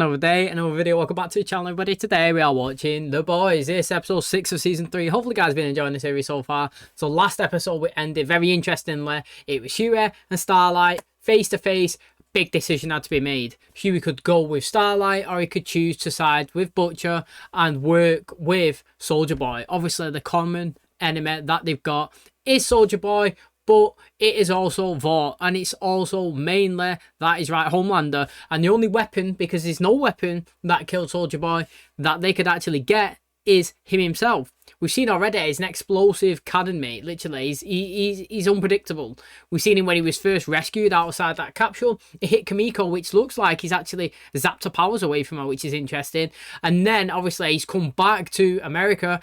Another day, another video. Welcome back to the channel, everybody. Today we are watching The Boys. This episode 6 of season 3. Hopefully you guys have been enjoying the series so far. So last episode we ended very interestingly. It was Huey and Starlight face to face. Big decision had to be made. Huey could go with Starlight, or he could choose to side with Butcher and work with Soldier Boy. Obviously the common enemy that they've got is Soldier Boy, but it is also Vought, and it's also mainly, that is right, Homelander. And the only weapon, because there's no weapon that killed Soldier Boy that they could actually get, is him himself. We've seen already he's an explosive cannon mate. Literally, he's unpredictable. We've seen him when he was first rescued outside that capsule. It hit Kamiko, which looks like he's actually zapped her powers away from her, which is interesting. And then obviously he's come back to America.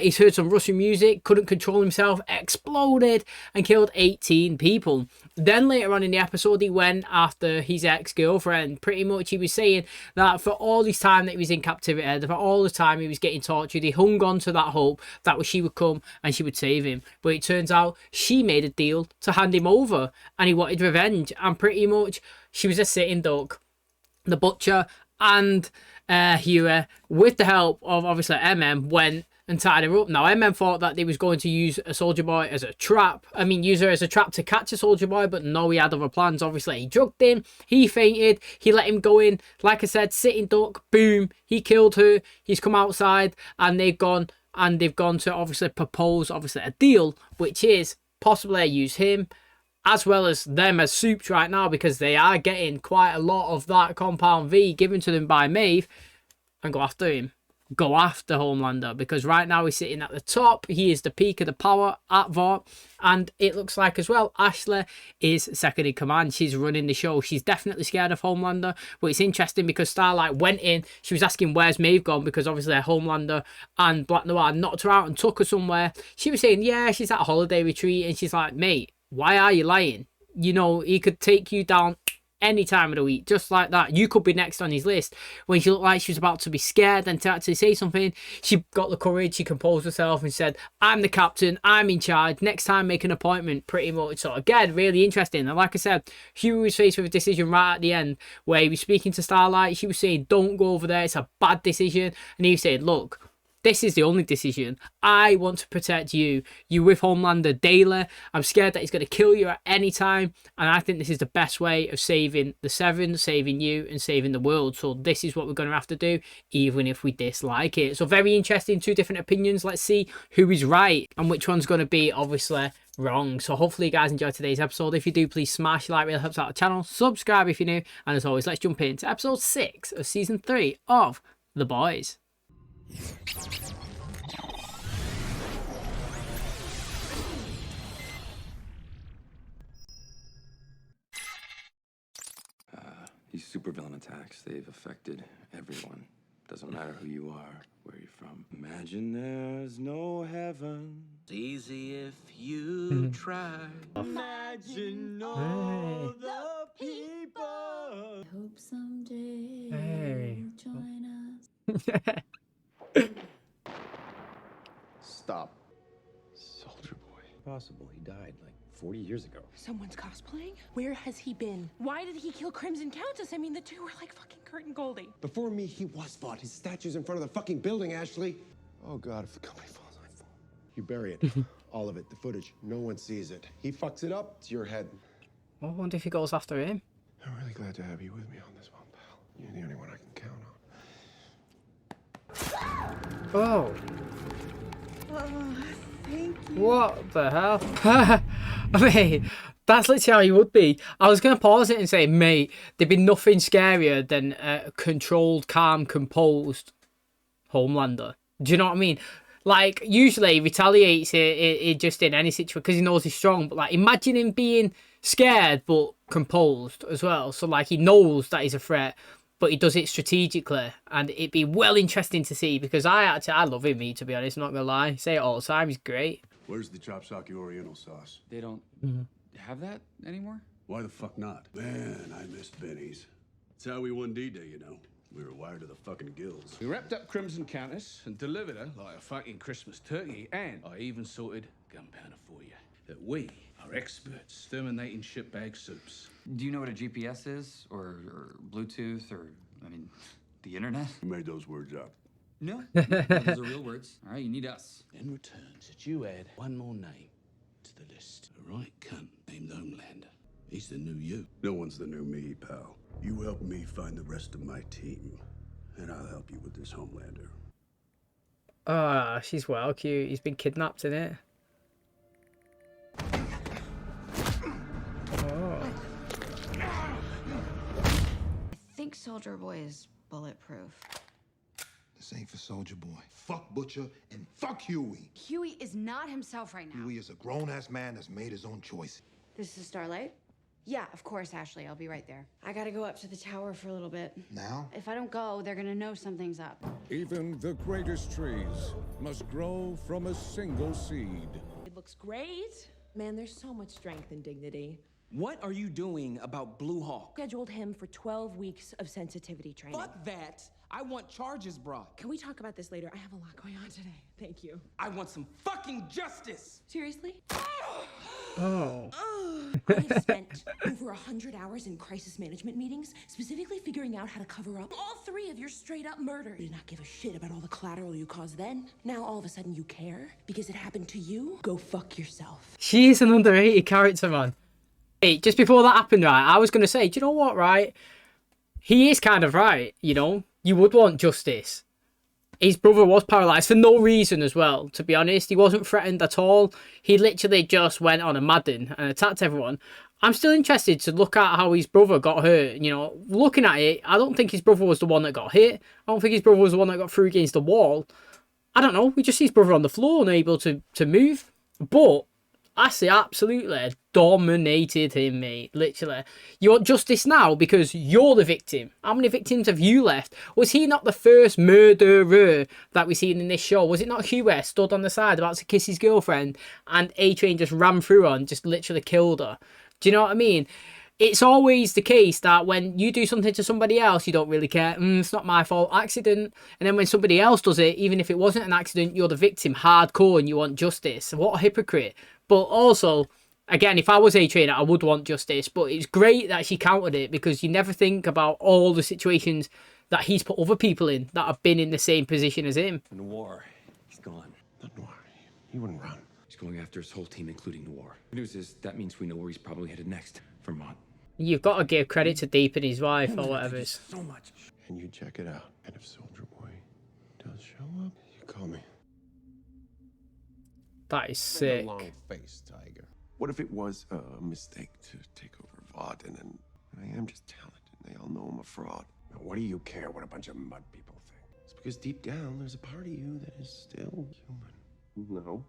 He's heard some Russian music, couldn't control himself, exploded and killed 18 people. Then later on in the episode, he went after his ex-girlfriend. Pretty much he was saying that for all this time that he was in captivity, for all the time he was getting tortured, he hung on to that hope that she would come and she would save him. But it turns out she made a deal to hand him over, and he wanted revenge, and pretty much she was a sitting duck. The Butcher and Huey, with the help of obviously MM, went and tied her up. Now MM thought that they was going to use a Soldier Boy as a trap. Use her as a trap to catch a Soldier Boy, but no, he had other plans. Obviously he drugged him, he fainted, he let him go in, like I said, sitting duck, boom, he killed her. He's come outside and they've gone to obviously propose a deal, which is possibly use him as well as them as soups right now, because they are getting quite a lot of that compound V given to them by Maeve, and go after him. Go after Homelander, because right now he's sitting at the top. He is the peak of the power at Vought, and it looks like as well Ashley is second in command. She's running the show. She's definitely scared of Homelander, but it's interesting because Starlight went in. She was asking where's Maeve gone, because obviously Homelander and Black Noir knocked her out and took her somewhere. She was saying yeah, she's at a holiday retreat, and she's like, mate, why are you lying? You know, he could take you down any time of the week, just like that. You could be next on his list. When she looked like she was about to be scared and to actually say something, she got the courage, she composed herself and said, I'm the captain, I'm in charge, next time make an appointment, pretty much. So again, really interesting. And like I said, Huey was faced with a decision right at the end where he was speaking to Starlight. She was saying, don't go over there, it's a bad decision. And he was saying, look, this is the only decision. I want to protect you. You with Homelander daily. I'm scared that he's going to kill you at any time. And I think this is the best way of saving the Seven, saving you, and saving the world. So this is what we're going to have to do, even if we dislike it. So very interesting, two different opinions. Let's see who is right and which one's going to be obviously wrong. So hopefully you guys enjoyed today's episode. If you do, please smash like, really helps out the channel. Subscribe if you're new. And as always, let's jump into episode 6 of season 3 of The Boys. These supervillain attacks, they've affected everyone. Doesn't matter who you are, where you're from. Imagine there's no heaven. It's easy if you try. Imagine all the people. I hope someday you'll join us. Stop. Soldier Boy. Possible. He died like 40 years ago. Someone's cosplaying? Where has he been? Why did he kill Crimson Countess? I mean, the two were like fucking Kurt and Goldie. Before me, he was Vought. His statue's in front of the fucking building, Ashley. Oh, God, if the company falls, I fall. You bury it. All of it. The footage. No one sees it. He fucks it up, it's your head. I wonder if he goes after him. I'm really glad to have you with me on this one, pal. You're the only one I can count on. Oh. Oh, thank you. What the hell? I mean, that's literally how he would be. I was going to pause it and say, mate, there'd be nothing scarier than a controlled, calm, composed Homelander. Do you know what I mean? Like, usually he retaliates it just in any situation because he knows he's strong. But, like, imagine him being scared but composed as well. So, like, he knows that he's a threat, but he does it strategically. And it'd be well interesting to see because I love him, to be honest. I'm not going to lie. I say it all the time. He's great. Where's the Chopsaki Oriental sauce? They don't have that anymore? Why the fuck not? Man, I missed Benny's. It's how we won D-Day, you know. We were wired to the fucking gills. We wrapped up Crimson Countess and delivered her like a fucking Christmas turkey, and I even sorted gunpowder for you. That we are experts exterminating shitbag soups. Do you know what a GPS is? Or Bluetooth or I mean, the internet? You made those words up. No, those are real words. All right, you need us. In return, that you add one more name to the list. A right cunt named Homelander. He's the new you. No one's the new me, pal. You help me find the rest of my team, and I'll help you with this Homelander. Ah, she's well cute. He's been kidnapped in it. Oh. I think Soldier Boy is bulletproof. This ain't for Soldier Boy. Fuck Butcher and fuck Huey. Huey is not himself right now. Huey is a grown-ass man that's made his own choice. This is Starlight? Yeah, of course, Ashley. I'll be right there. I gotta go up to the tower for a little bit. Now? If I don't go, they're gonna know something's up. Even the greatest trees must grow from a single seed. It looks great. Man, there's so much strength and dignity. What are you doing about Blue Hawk? Scheduled him for 12 weeks of sensitivity training. Fuck that! I want charges brought. Can we talk about this later? I have a lot going on today. Thank you. I want some fucking justice! Seriously? Oh. I have spent over 100 hours in crisis management meetings, specifically figuring out how to cover up all 3 of your straight-up murders. You did not give a shit about all the collateral you caused then. Now all of a sudden you care because it happened to you? Go fuck yourself. She's an underrated character, man. Hey, just before that happened, right, I was going to say, do you know what, right? He is kind of right, you know? You would want justice. His brother was paralysed for no reason as well, to be honest. He wasn't threatened at all. He literally just went on a Madden and attacked everyone. I'm still interested to look at how his brother got hurt. You know, looking at it, I don't think his brother was the one that got hit. I don't think his brother was the one that got through against the wall. I don't know. We just see his brother on the floor, unable to move. But I say absolutely dominated him, mate. Literally. You want justice now because you're the victim. How many victims have you left? Was he not the first murderer that we've seen in this show? Was it not Huey stood on the side about to kiss his girlfriend and A-Train just ran through her and just literally killed her? Do you know what I mean? It's always the case that when you do something to somebody else, you don't really care. It's not my fault. Accident. And then when somebody else does it, even if it wasn't an accident, you're the victim hardcore and you want justice. What a hypocrite. But also, again, if I was A-Train, I would want justice. But it's great that she countered it because you never think about all the situations that he's put other people in that have been in the same position as him. Noir, he's gone. Not Noir. He wouldn't run. He's going after his whole team, including Noir. The news is that means we know where he's probably headed next. Vermont. You've got to give credit to Deep and his wife or whatever. It's so much. And you check it out. And if Soldier Boy does show up, you call me. That is sick. Long face, Tiger. What if it was a mistake to take over VOD and then I am just talented and they all know I'm a fraud? Now, what do you care what a bunch of mud people think? It's because deep down there's a part of you that is still human. No.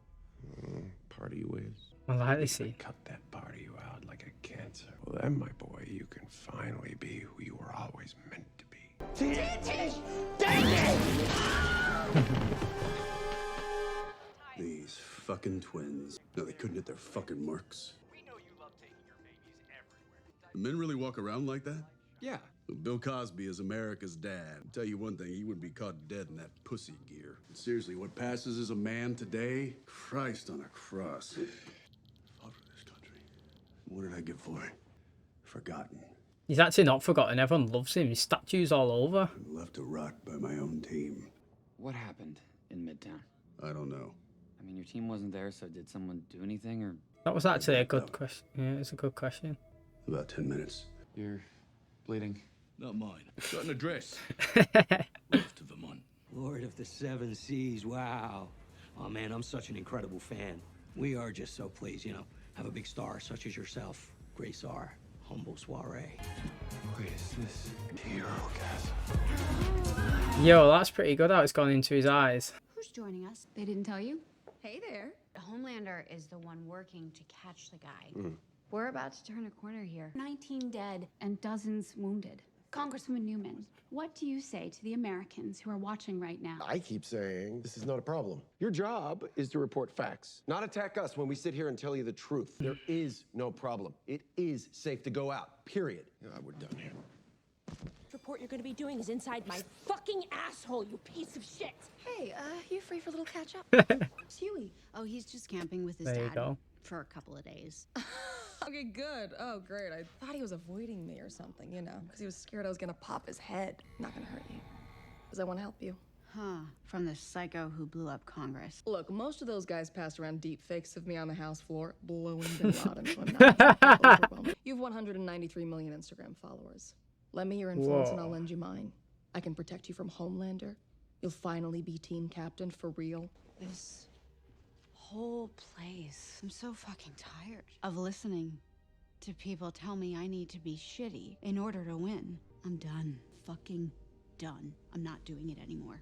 Part of you is. I like this. Cut that part of you out like a cancer. Well, then, my boy, you can finally be who you were always meant to be. These fucking twins. No, they couldn't hit their fucking marks. We know you love taking your babies everywhere. Do men really walk around like that? Yeah. Bill Cosby is America's dad. I'll tell you one thing, he wouldn't be caught dead in that pussy gear. Seriously, what passes as a man today? Christ on a cross. Fought for this country. What did I get for it? Forgotten. He's actually not forgotten. Everyone loves him. His statues all over. I'm left to rot by my own team. What happened in Midtown? I don't know. I mean, your team wasn't there, so did someone do anything, or...? That was actually a good question. Yeah, it's a good question. About 10 minutes. You're bleeding. Not mine. Got an address. Off to Vermont. Lord of the Seven Seas, wow. Oh man, I'm such an incredible fan. We are just so pleased, you know, have a big star such as yourself grace our humble soiree. Wait, is this HEROGASM? Yo, that's pretty good how it's gone into his eyes. Who's joining us? They didn't tell you? Hey there. Homelander is the one working to catch the guy. We're about to turn a corner here. 19 dead and dozens wounded. Congresswoman Newman, what do you say to the Americans who are watching right now? I keep saying this is not a problem. Your job is to report facts, not attack us when we sit here and tell you the truth. There is no problem. It is safe to go out, period. We're done here. Report you're gonna be doing is inside my fucking asshole, you piece of shit. Hey, you free for a little catch up? Where's Huey? Oh, he's just camping with his There you dad go. for a couple of days. Okay, good. Oh, great. I thought he was avoiding me or something, you know, because he was scared I was gonna pop his head. Not gonna hurt you, because I want to help you. Huh. From the psycho who blew up Congress. Look, most of those guys passed around deep fakes of me on the house floor, blowing Bin Laden, so I'm not exactly overwhelmed. You have 193 million Instagram followers. Lend me your influence and I'll lend you mine. I can protect you from Homelander. You'll finally be team captain for real. This whole place. I'm so fucking tired of listening to people tell me I need to be shitty in order to win. I'm done. Fucking done. I'm not doing it anymore.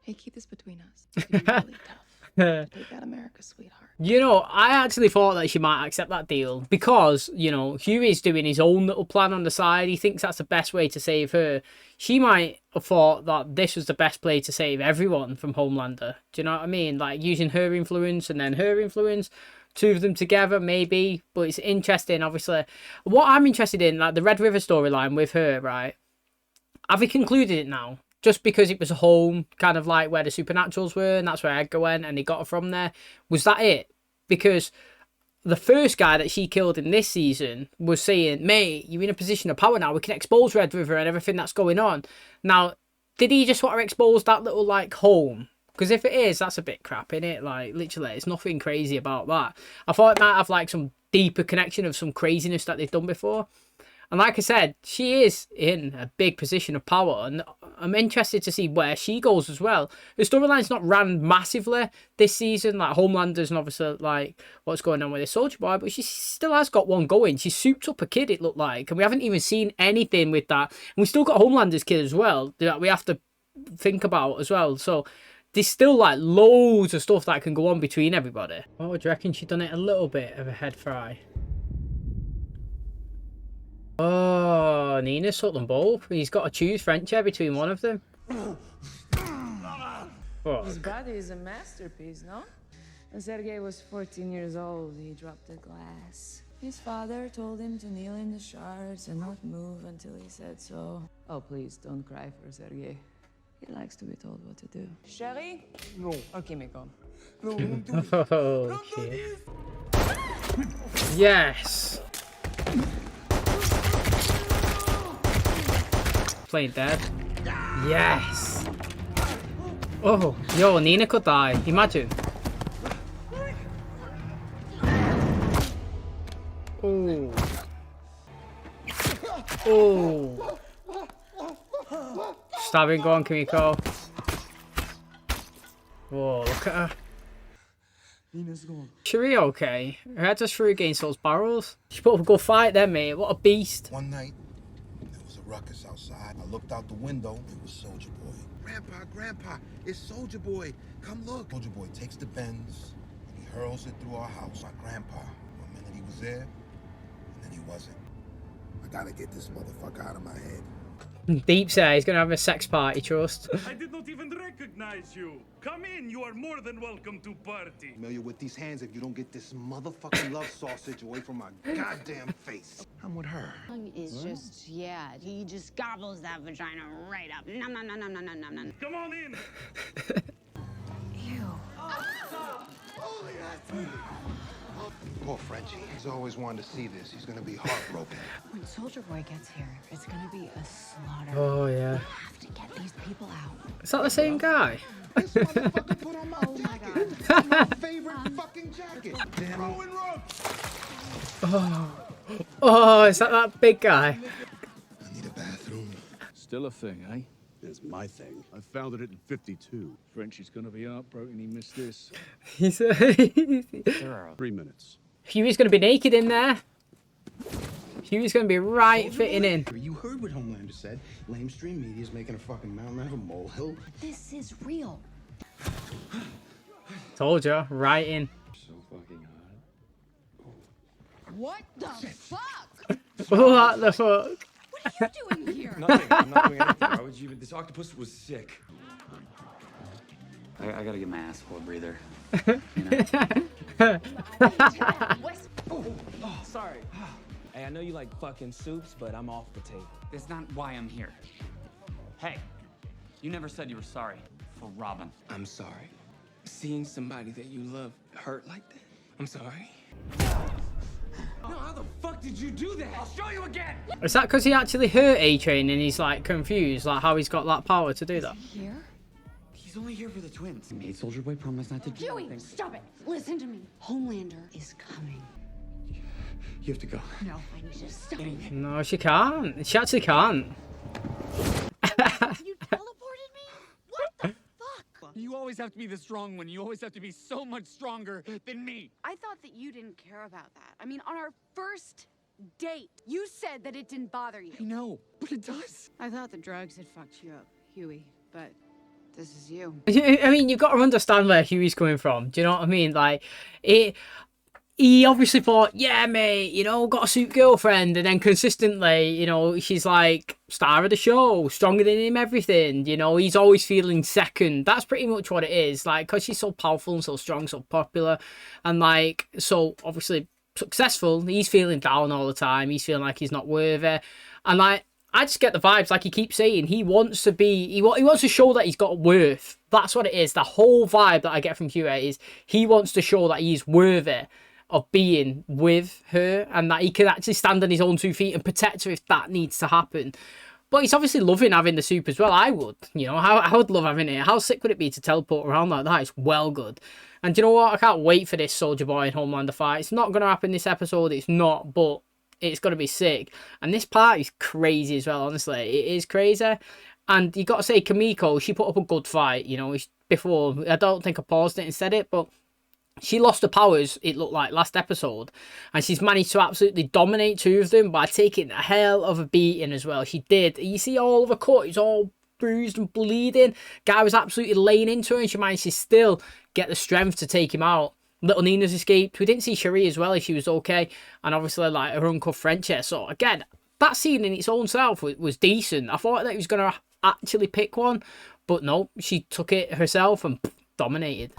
Hey, keep this between us. It's gonna be really tough to take out America's sweetheart. You know, I actually thought that she might accept that deal because, you know, Huey's doing his own little plan on the side. He thinks that's the best way to save her. She might have thought that this was the best play to save everyone from Homelander. Do you know what I mean? Like, using her influence and then her influence. Two of them together, maybe. But it's interesting, obviously. What I'm interested in, like, the Red River storyline with her, right? Have we concluded it now? Just because it was a home, kind of like where the Supernaturals were, and that's where Edgar went, and he got her from there. Was that it? Because the first guy that she killed in this season was saying, mate, you're in a position of power now. We can expose Red River and everything that's going on. Now, did he just want to expose that little, like, home? Because if it is, that's a bit crap, innit? Like, literally, it's nothing crazy about that. I thought it might have, like, some deeper connection of some craziness that they've done before. And like I said, she is in a big position of power, and I'm interested to see where she goes as well. The storyline's not ran massively this season, like Homelander's and obviously like what's going on with this Soldier Boy, but she still has got one going. She souped up a kid, it looked like, and we haven't even seen anything with that. And we still got Homelander's kid as well that we have to think about as well. So there's still like loads of stuff that can go on between everybody. Oh, do you reckon she done it a little bit of a head fry? Oh, Nina took them both. He's got to choose French here between one of them. His body is a masterpiece, no? When Sergei was 14 years old, he dropped a glass. His father told him to kneel in the shards and not move until he said so. Oh, please, don't cry for Sergei. He likes to be told what to do. Chérie? No. Okay, Miko. No, don't do this. Oh, okay. Yes. Playing dead. Yes. Oh, yo, Nina could die. Imagine. Oh. Oh. Stabbing, go on, Kimiko. Whoa, look at her. Nina's gone. Sheree okay? Her head just threw against those barrels. She put up a good fight then, mate. What a beast. One night, there was a ruckus outside. I looked out the window. It was Soldier Boy. Grandpa, it's Soldier Boy. Come look. Soldier Boy takes the Benz and he hurls it through our house. My grandpa. One minute he was there, and then he wasn't. I gotta get this motherfucker out of my head. Deep say he's gonna have a sex party, trust. I did not even recognize you. Come in, you are more than welcome to party. Familiar with these hands if you don't get this motherfucking love sausage away from my goddamn face. I'm with her. Tongue is just, yeah, he just gobbles that vagina right up. Nom, nom, nom, nom, nom, nom, nom, nom. Come on in. Ew. Poor Frenchie. He's always wanted to see this. He's gonna be heartbroken. When Soldier Boy gets here, it's gonna be a slaughter. Oh, yeah. We have to get these people out. Is that the same guy? This motherfucker put on my jacket. My favorite fucking jacket. Damn it. Oh, is that big guy? I need a bathroom. Still a thing, eh? It's my thing. I founded it in 52. Frenchie's gonna be heartbroken he missed this. He's 3 minutes. Huey's gonna be naked in there. Huey's gonna be right fitting in. You heard what Homelander said. Lamestream media's making a fucking mountain out of a molehill. This is real. Told you, right in. So fucking hot. What the fuck? What the fuck? What are you doing here? Nothing. I'm not doing anything. Why would you even? This octopus was sick. I gotta get my ass for a breather. Oh, sorry. Hey, I know you like fucking soups, but I'm off the table. That's not why I'm here. Hey, you never said you were sorry for Robin. I'm sorry. Seeing somebody that you love hurt like that, I'm sorry. No, how the fuck did you do that? I'll show you again. Is that because he actually hurt A-Train and he's like confused, like how he's got that power to do that? Here? He's only here for the twins. He made Soldier Boy promise not to do Huey, anything. stop it. Listen to me. Homelander is coming. You have to go. No, I need to stop. No, she can't. She actually can't. You teleported me? What the fuck? You always have to be the strong one. You always have to be so much stronger than me. I thought that you didn't care about that. I mean, on our first date, you said that it didn't bother you. I know, but it does. I thought the drugs had fucked you up, Huey, but this is you. I mean, you've got to understand where Huey's coming from. Do you know what I mean? Like, he obviously thought, yeah, mate, you know, got a suit girlfriend, and then consistently, you know, she's like star of the show, stronger than him, everything. You know, he's always feeling second. That's pretty much what it is. Like, because she's so powerful and so strong, so popular, and like, so obviously successful, he's feeling down all the time. He's feeling like he's not worthy, and like, I just get the vibes, like he keeps saying, he wants to be, he wants to show that he's got worth. That's what it is. The whole vibe that I get from Huey is he wants to show that he's worthy of being with her and that he can actually stand on his own 2 feet and protect her if that needs to happen. But he's obviously loving having the soup as well. I would, you know, I would love having it. How sick would it be to teleport around like that? It's well good. And do you know what? I can't wait for this Soldier Boy and Homelander fight. It's not going to happen this episode. It's not, but it's going to be sick. And this part is crazy as well, honestly. It is crazy. And you got to say, Kimiko, she put up a good fight, you know, before. I don't think I paused it and said it, but she lost her powers, it looked like, last episode. And she's managed to absolutely dominate 2 of them by taking a hell of a beating as well. She did. You see all of her cut, it's all bruised and bleeding. Guy was absolutely laying into her and she managed to still get the strength to take him out. Little Nina's escaped. We didn't see Cherie as well if she was okay. And obviously, like, her uncle Frenchie. So, again, that scene in its own self was decent. I thought that he was going to actually pick one. But no, she took it herself and dominated.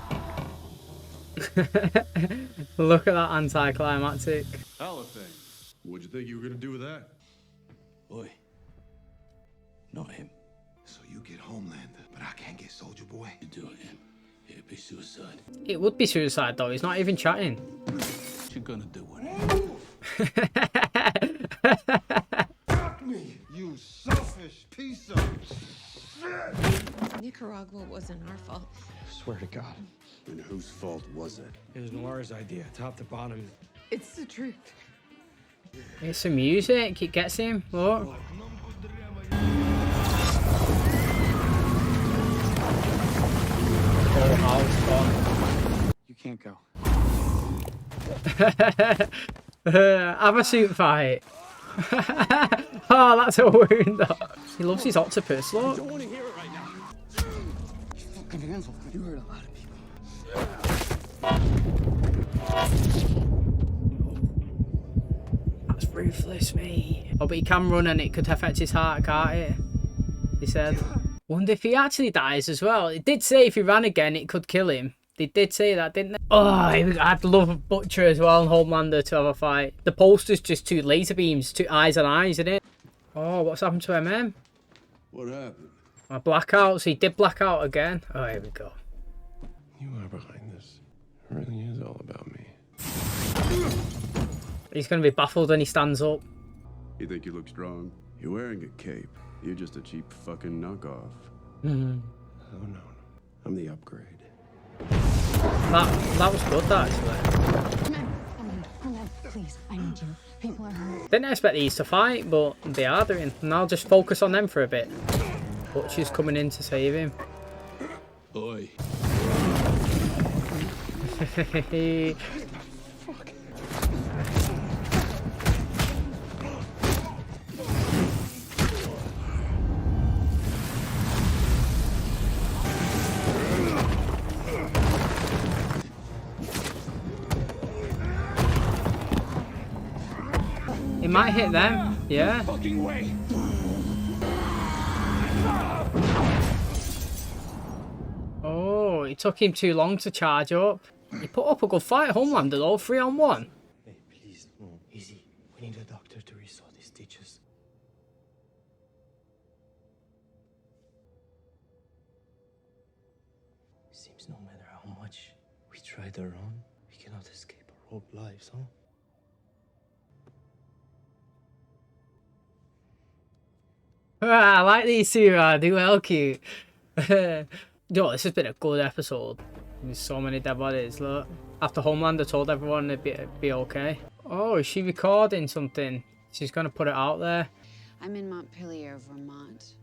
Look at that anticlimactic. Hell of thing. What'd you think you were gonna do with that? Boy, not him. So you get Homelander, but I can't get Soldier Boy. You're doing him. It'd be suicide. It would be suicide though. He's not even chatting. What you gonna do with him? Fuck me, you selfish piece of shit! Nicaragua wasn't our fault. Swear to God. And whose fault was it? It was Noir's idea, top to bottom. It's the truth. It's some music. It gets him. Look. Whole house gone. You can't go. Have a suit fight. Oh, that's a wound though. He loves his octopus, look. I don't want to hear it right now. You fucking asshole. You hurt a lot of people. That's ruthless, mate. Oh, but he can run and it could affect his heart, can't it? He said. Wonder if he actually dies as well. It did say if he ran again, it could kill him. They did say that, didn't they? Oh, I'd love Butcher as well and Homelander to have a fight. The poster's just 2 laser beams, 2 eyes on eyes, isn't it? Oh, what's happened to MM? What happened? My blackouts. He did black out again. Oh, here we go. You are behind this. It really is all about me. He's going to be baffled when he stands up. You think you look strong? You're wearing a cape. You're just a cheap fucking knockoff. Mm-hmm. Oh no. I'm the upgrade. That was good, that, actually. Please, I need you. People are hurt. Didn't expect these to fight, but they are doing. And I'll just focus on them for a bit. Butcher's coming in to save him. Oi. It might hit them, yeah. Fucking way. Oh, it took him too long to charge up. He put up a good fight, Homelander, though, 3-on-1. Hey, please, no, easy. We need a doctor to restore these stitches. Seems no matter how much we try to run, we cannot escape our old lives, huh? I like these two, man. They're well cute. Yo, this has been a good episode. There's so many dead bodies, look. After Homelander told everyone it'd be okay. Oh, is she recording something? She's gonna put it out there. I'm in Montpelier, Vermont.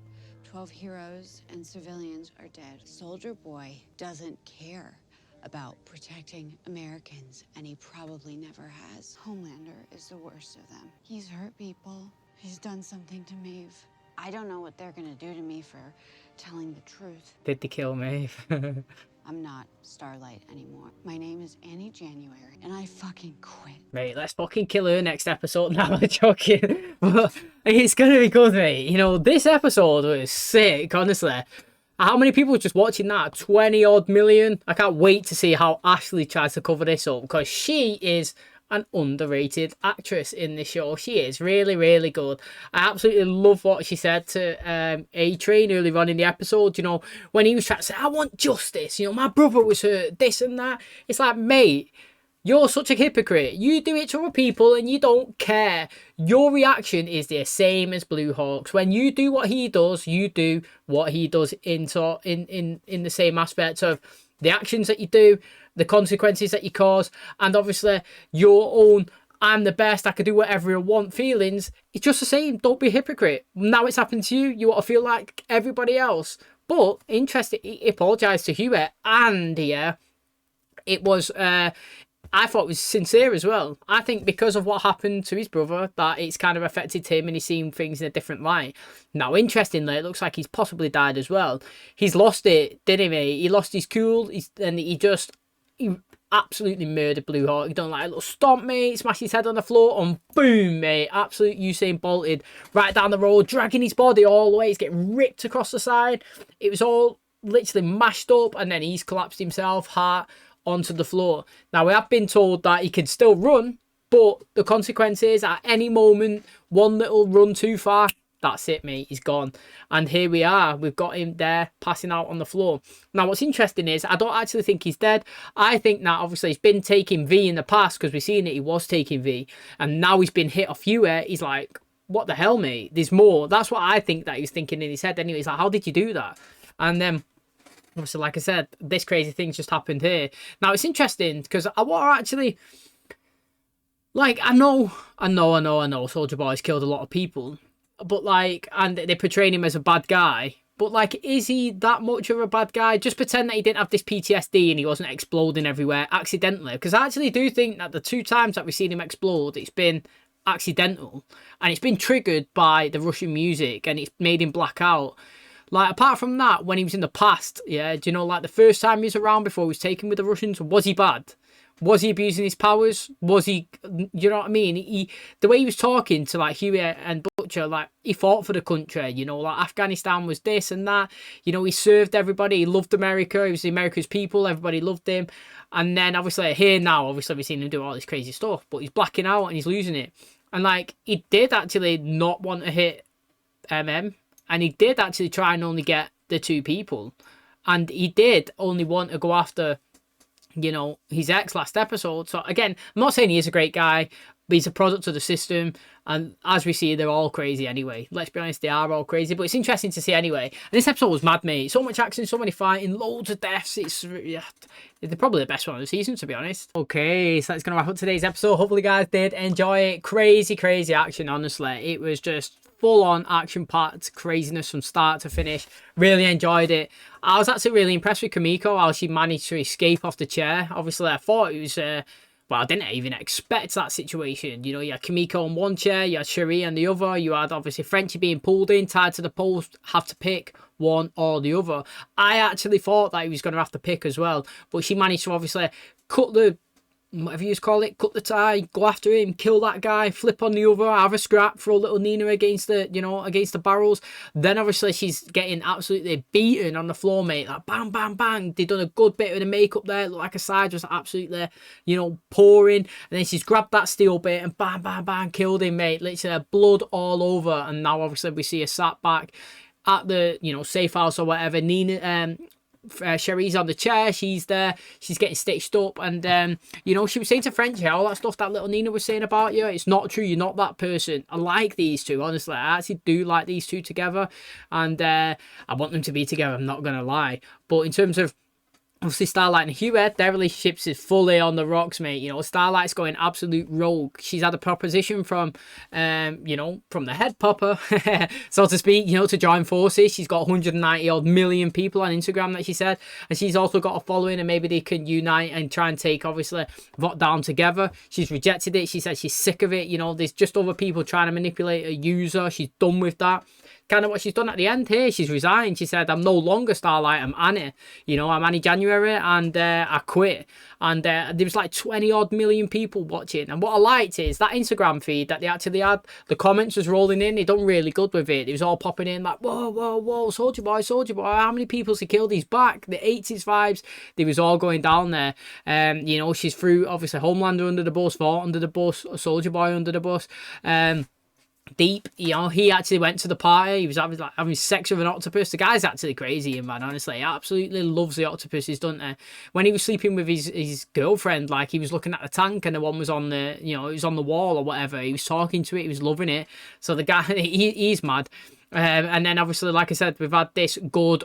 12 heroes and civilians are dead. Soldier Boy doesn't care about protecting Americans, and he probably never has. Homelander is the worst of them. He's hurt people. He's done something to Maeve. I don't know what they're gonna do to me for telling the truth. Did they kill Maeve? I'm not Starlight anymore. My name is Annie January, and I fucking quit. Mate, let's fucking kill her next episode. Now I'm joking. But it's gonna be good, mate. You know, this episode was sick, honestly. How many people were just watching that? 20 odd million. I can't wait to see how Ashley tries to cover this up, because she is an underrated actress in this show. She is really, really good. I absolutely love what she said to A-Train earlier on in the episode, you know, when he was trying to say, I want justice, you know, my brother was hurt, this and that. It's like, mate, you're such a hypocrite. You do it to other people and you don't care. Your reaction is the same as Blue Hawk's. When you do what he does, you do what he does in the same aspect of the actions that you do, the consequences that you cause, and obviously your own I'm the best, I can do whatever I want feelings. It's just the same. Don't be a hypocrite. Now it's happened to you, you want to feel like everybody else. But interesting, he apologised to Hewitt, and yeah, it was I thought it was sincere as well. I think because of what happened to his brother, that it's kind of affected him and he's seen things in a different light. Now, interestingly, it looks like he's possibly died as well. He's lost it, didn't he, mate? He lost his cool, he absolutely murdered Blue Hawk. He done like a little stomp, mate, smashed his head on the floor, and boom, mate, absolute Usain Bolted right down the road, dragging his body all the way. He's getting ripped across the side. It was all literally mashed up, and then he's collapsed himself, heart onto the floor. Now, we have been told that he can still run, but the consequences at any moment, one little run too far, that's it, mate, he's gone. And here we are, we've got him there passing out on the floor. Now, what's interesting is I don't actually think he's dead. I think that obviously he's been taking V in the past, because we've seen it, he was taking V, and now he's been hit a few. He's like, what the hell, mate, there's more. That's what I think that he was thinking in his head anyway. He's like, how did you do that? And then obviously, like I said, this crazy thing just happened here. Now, it's interesting because I want to actually, like, I know, Soldier Boy's killed a lot of people, but like, and they're portraying him as a bad guy, but like, is he that much of a bad guy? Just pretend that he didn't have this PTSD and he wasn't exploding everywhere accidentally, because I actually do think that the 2 times that we've seen him explode, it's been accidental, and it's been triggered by the Russian music, and it's made him black out. Like, apart from that, when he was in the past, yeah, do you know, like, the first time he was around before he was taken with the Russians, was he bad? Was he abusing his powers? Was he, you know what I mean? The way he was talking to, like, Huey and Butcher, like, he fought for the country, you know, like, Afghanistan was this and that. You know, he served everybody. He loved America. He was America's people. Everybody loved him. And then, obviously, here now, obviously, we've seen him do all this crazy stuff, but he's blacking out and he's losing it. And, like, he did actually not want to hit MM. And he did actually try and only get the 2 people. And he did only want to go after, you know, his ex last episode. So, again, I'm not saying he is a great guy, but he's a product of the system. And as we see, they're all crazy anyway. Let's be honest, they are all crazy. But it's interesting to see anyway. And this episode was mad, mate. So much action, so many fighting, loads of deaths. It's, yeah, they're probably the best one of the season, to be honest. Okay, so that's going to wrap up today's episode. Hopefully, you guys did enjoy it. Crazy, crazy action, honestly. It was just full-on action-packed craziness from start to finish. Really enjoyed it. I was actually really impressed with Kimiko, how she managed to escape off the chair. Obviously, I thought it was, well, I didn't even expect that situation. You know, you had Kimiko on one chair, you had Cherie on the other, you had, obviously, Frenchie being pulled in, tied to the post, have to pick one or the other. I actually thought that he was going to have to pick as well, but she managed to, obviously, cut the, whatever you call it, cut the tie, go after him, kill that guy, flip on the other, have a scrap, throw little Nina against the, you know, against the barrels. Then obviously she's getting absolutely beaten on the floor, mate. Like bang, bang, bang. They done a good bit of the makeup there. Looked like her side was absolutely, you know, pouring. And then she's grabbed that steel bit and bang, bang, bang, killed him, mate. Literally blood all over. And now obviously we see her sat back at the, you know, safe house or whatever. Nina, Sherry's on the chair, she's there, she's getting stitched up, and you know, she was saying to Frenchie all that stuff that little Nina was saying about you, it's not true, you're not that person. I like these two, honestly, I actually do like these two together, and I want them to be together, I'm not gonna lie. But in terms of obviously Starlight and Huey, their relationship is fully on the rocks, mate. You know, Starlight's going absolute rogue. She's had a proposition from, you know, from the head popper, so to speak, you know, to join forces. She's got 190 odd million people on Instagram, that she said, and she's also got a following, and maybe they can unite and try and take, obviously, Vought down together. She's rejected it. She said she's sick of it. You know, there's just other people trying to manipulate a user. She's done with that. Kind of what she's done at the end here. She's resigned. She said, I'm no longer Starlight, I'm Annie. You know, I'm Annie January, and I quit. And there was like 20 odd million people watching. And what I liked is that Instagram feed that they actually had, the comments was rolling in. They done really good with it. It was all popping in like, whoa, whoa, whoa, Soldier Boy, how many people's he killed? He's back. The 80s vibes, they was all going down there. You know, she's threw, obviously, Homelander under the bus, Vought under the bus, Soldier Boy under the bus. Deep, you know, he actually went to the party. He was having sex with an octopus. The guy's actually crazy, man. Honestly, he absolutely loves the octopuses, doesn't he? When he was sleeping with his girlfriend, like, he was looking at the tank, and the one was on the, you know, it was on the wall or whatever. He was talking to it. He was loving it. So the guy, he's mad. And then obviously, like I said, we've had this good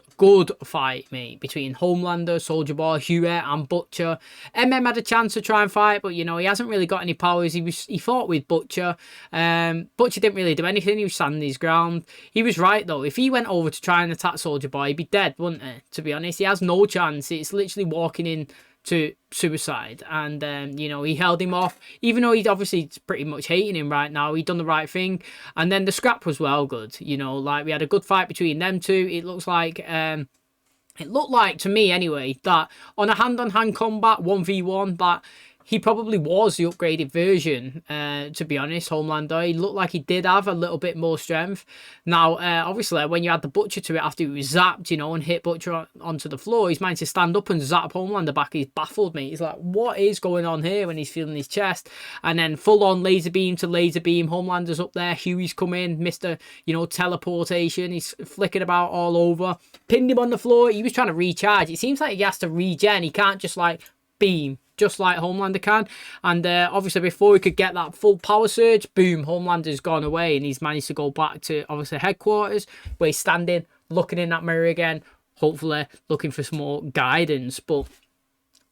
fight, mate, between Homelander, Soldier Boy, Huey, and Butcher. MM had a chance to try and fight, but you know, he hasn't really got any powers. He fought with Butcher. Butcher didn't really do anything. He was standing his ground. He was right though. If he went over to try and attack Soldier Boy, he'd be dead, wouldn't he? To be honest, he has no chance. It's literally walking in to suicide, and you know, he held him off, even though he's obviously pretty much hating him right now. He done the right thing, and then the scrap was well good. You know, like, we had a good fight between them two. It looked like to me anyway, that on a hand-on-hand combat 1v1, that he probably was the upgraded version, to be honest, Homelander. He looked like he did have a little bit more strength. Now, obviously, when you add the Butcher to it after he was zapped, you know, and hit Butcher onto the floor, he's managed to stand up and zap Homelander back. He's baffled me. He's like, what is going on here, when he's feeling his chest? And then full-on laser beam to laser beam. Homelander's up there. Huey's come in. Mr., you know, teleportation. He's flicking about all over. Pinned him on the floor. He was trying to recharge. It seems like he has to regen. He can't just, like, beam, just like Homelander can. And obviously, before he could get that full power surge, boom, Homelander's gone away, and he's managed to go back to, obviously, headquarters, where he's standing, looking in that mirror again, hopefully looking for some more guidance. But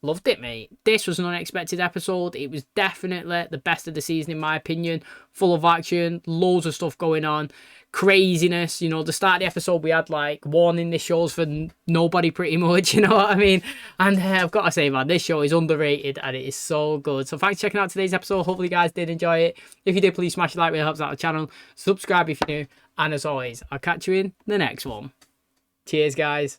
loved it, mate. This was an unexpected episode. It was definitely the best of the season, in my opinion. Full of action, loads of stuff going on, craziness. You know, the start of the episode, we had like warning this show's for nobody, pretty much, you know what I mean? And I've got to say, man, this show is underrated, and it is so good. So thanks for checking out today's episode. Hopefully you guys did enjoy it. If you did, please smash a like, really helps out the channel. Subscribe if you're new, and as always, I'll catch you in the next one. Cheers, guys.